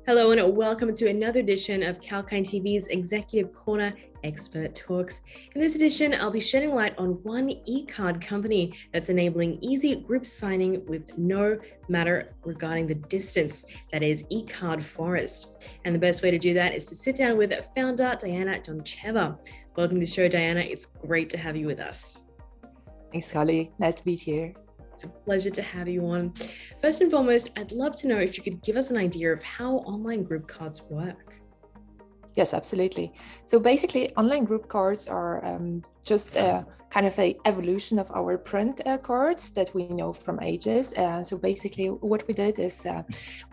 Hello and welcome to another edition of Kalkine TV's Executive Corner Expert Talks. In this edition, I'll be shedding light on one e-card company that's enabling easy group signing with no matter regarding the distance. That is Ecard Forest. And the best way to do that is to sit down with founder Dayana Doncheva. Welcome to the show, Dayana. It's great to have you with us. Thanks, Holly. Nice to be here. It's a pleasure to have you on. First and foremost, I'd love to know if you could give us an idea of how online group cards work. Yes, absolutely. So basically, online group cards are just kind of an evolution of our print cards that we know from ages. So basically, what we did is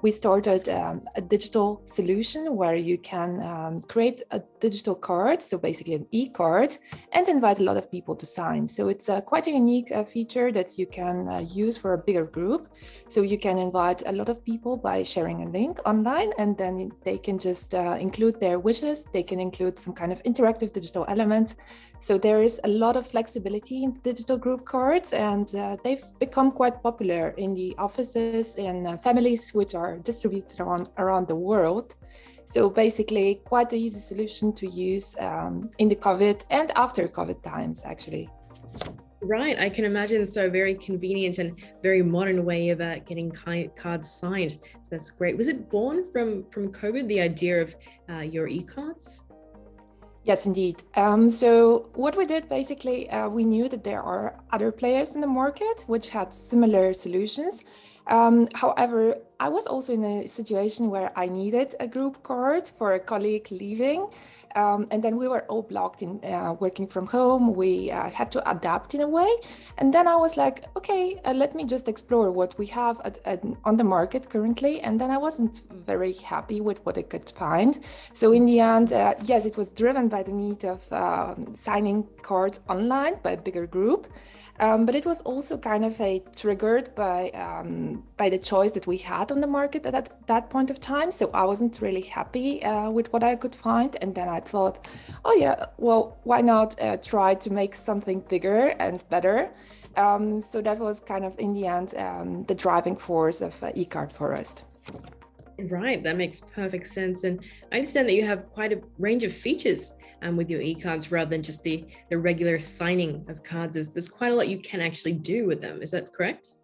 we started a digital solution where you can create a digital card, so basically an e-card, and invite a lot of people to sign. So it's quite a unique feature that you can use for a bigger group. So you can invite a lot of people by sharing a link online, and then they can just include their wishes. They can include some kind of interactive digital elements. So there is a lot of flexibility in digital group cards, and they've become quite popular in the offices and families which are distributed around the world. So basically quite an easy solution to use in the COVID and after COVID times, actually. Right, I can imagine. So very convenient and very modern way of getting cards signed. So that's great. Was it born from COVID, the idea of your e-cards? Yes, indeed. So what we did basically, we knew that there are other players in the market which had similar solutions. However, I was also in a situation where I needed a group card for a colleague leaving. And then we were all blocked in working from home. We had to adapt in a way. And then I was like, okay, let me just explore what we have on the market currently. And then I wasn't very happy with what I could find. So in the end, yes, it was driven by the need of signing cards online by a bigger group. But it was also kind of triggered by the choice that we had on the market at that point of time. So I wasn't really happy with what I could find. And then I thought, oh yeah, well, why not try to make something bigger and better? So that was kind of in the end the driving force of Ecard Forest. Right, that makes perfect sense. And I understand that you have quite a range of features with your e-cards rather than just the regular signing of cards. There's quite a lot you can actually do with them. Is that correct?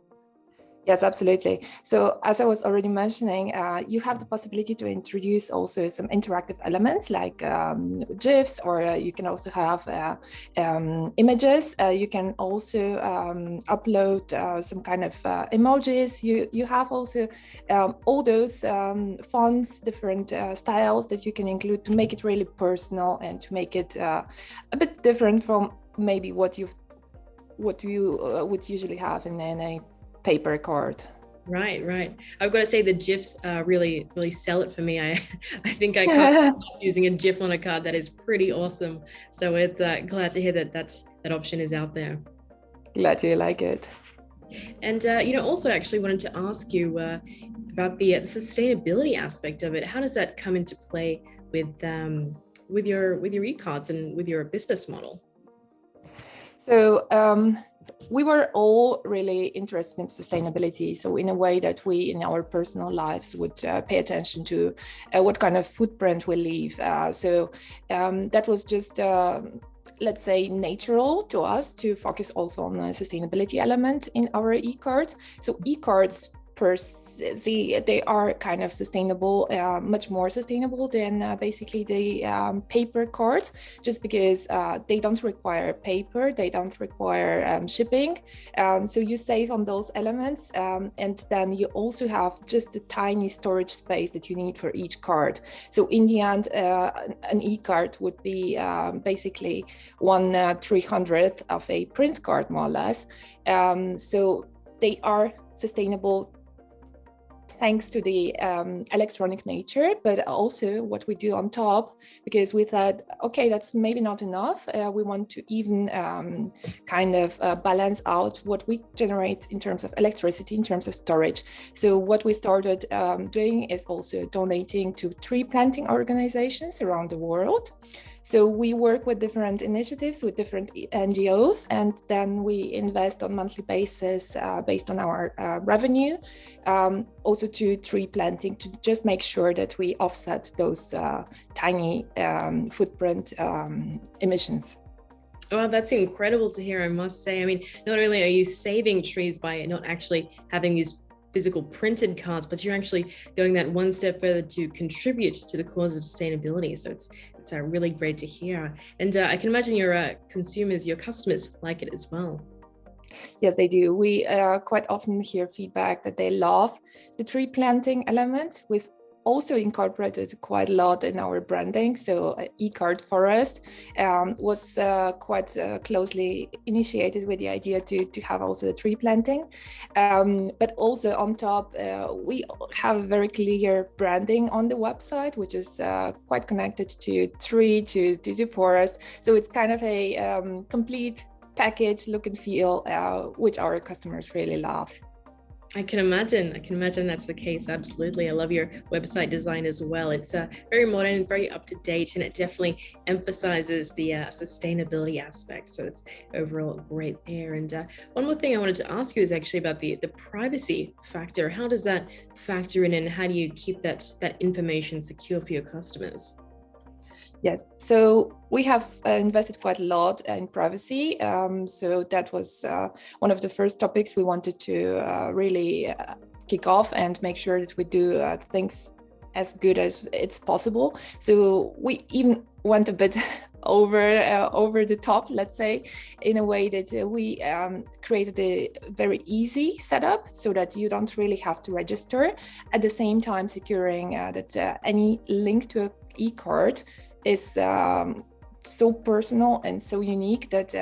Yes, absolutely. So as I was already mentioning, you have the possibility to introduce also some interactive elements like GIFs, or you can also have images. You can also upload some kind of emojis. You have also all those fonts, different styles that you can include to make it really personal and to make it a bit different from maybe what you would usually have in a paper card. Right. I've got to say the GIFs really sell it for me. I think I can't stop using a GIF on a card. That is pretty awesome. So it's glad to hear that option is out there. Glad you like it. And also actually wanted to ask you about the sustainability aspect of it. How does that come into play with your e-cards and with your business model? So we were all really interested in sustainability. So in a way that we, in our personal lives, would pay attention to what kind of footprint we leave. So that was just, let's say, natural to us to focus also on the sustainability element in our e-cards. So e-cards, they are kind of sustainable, much more sustainable than basically the paper cards, just because they don't require paper, they don't require shipping. So you save on those elements, and then you also have just a tiny storage space that you need for each card. So in the end, an e-card would be basically 1/300th of a print card, more or less. So they are sustainable thanks to the electronic nature, but also what we do on top, because we thought, okay, that's maybe not enough. We want to even kind of balance out what we generate in terms of electricity, in terms of storage. So what we started doing is also donating to tree planting organizations around the world. So we work with different initiatives, with different NGOs, and then we invest on monthly basis based on our revenue, also to tree planting, to just make sure that we offset those tiny footprint emissions. Well, that's incredible to hear, I must say. I mean, not only are you saving trees by not actually having these physical printed cards, but you're actually going that one step further to contribute to the cause of sustainability. So it's really great to hear. And I can imagine your consumers, your customers like it as well. Yes, they do. We quite often hear feedback that they love the tree planting element. We've also incorporated quite a lot in our branding. So Ecard Forest was quite closely initiated with the idea to have also the tree planting. But also on top, we have very clear branding on the website, which is quite connected to tree, to the forest. So it's kind of a complete package, look and feel, which our customers really love. I can imagine that's the case. Absolutely. I love your website design as well. It's very modern, very up to date, and it definitely emphasizes the sustainability aspect. So it's overall great there. And one more thing I wanted to ask you is actually about the privacy factor. How does that factor in, and how do you keep that information secure for your customers? Yes, so we have invested quite a lot in privacy. So that was one of the first topics we wanted to really kick off and make sure that we do things as good as it's possible. So we even went a bit over the top, let's say, in a way that we created a very easy setup so that you don't really have to register. At the same time, securing that any link to an e-card is so personal and so unique that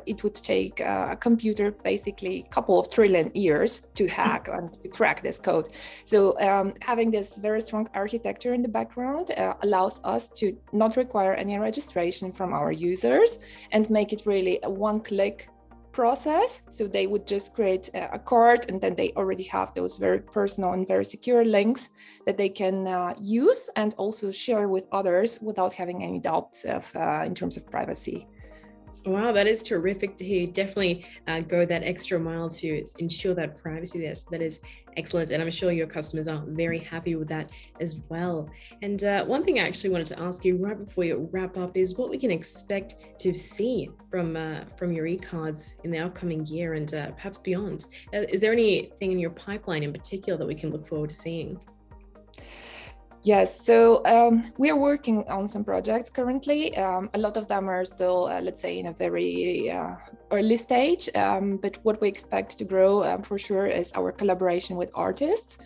it would take a computer basically a couple of trillion years to hack and to crack this code. So having this very strong architecture in the background allows us to not require any registration from our users and make it really a one-click process. So they would just create a card, and then they already have those very personal and very secure links that they can use and also share with others without having any doubts of in terms of privacy. Wow, that is terrific to hear. You definitely go that extra mile to ensure that privacy there. So that is excellent. And I'm sure your customers are very happy with that as well. And one thing I actually wanted to ask you right before you wrap up is what we can expect to see from your ecards in the upcoming year and perhaps beyond. Is there anything in your pipeline in particular that we can look forward to seeing? Yes, so we are working on some projects currently. A lot of them are still, let's say, in a very early stage, but what we expect to grow for sure is our collaboration with artists,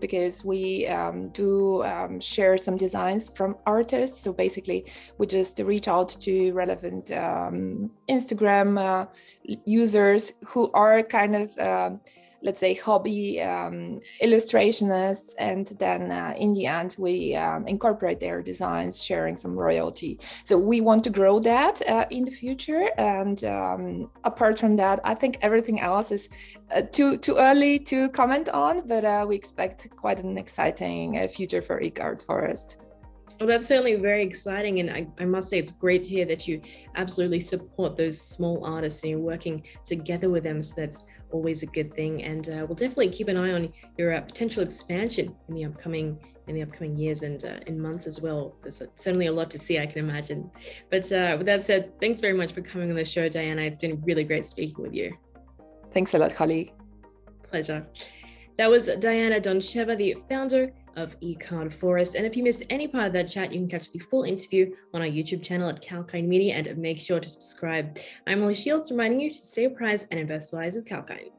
because we do share some designs from artists. So basically, we just reach out to relevant Instagram users who are kind of let's say hobby illustrationists, and then in the end we incorporate their designs, sharing some royalty. So we want to grow that in the future, and apart from that, I think everything else is too early to comment on, but we expect quite an exciting future for Ecard Forest. Well, that's certainly very exciting, and I must say it's great to hear that you absolutely support those small artists and you're working together with them. So that's always a good thing, and we'll definitely keep an eye on your potential expansion in the upcoming years and in months as well. There's certainly a lot to see, I can imagine. But with that said, thanks very much for coming on the show, Dayana. It's been really great speaking with you. Thanks a lot, Holly. Pleasure. That was Dayana Doncheva, the founder of Ecard Forest. And if you missed any part of that chat, you can catch the full interview on our YouTube channel at Kalkine Media, and make sure to subscribe. I'm Molly Shields, reminding you to stay apprised and invest wise with Kalkine.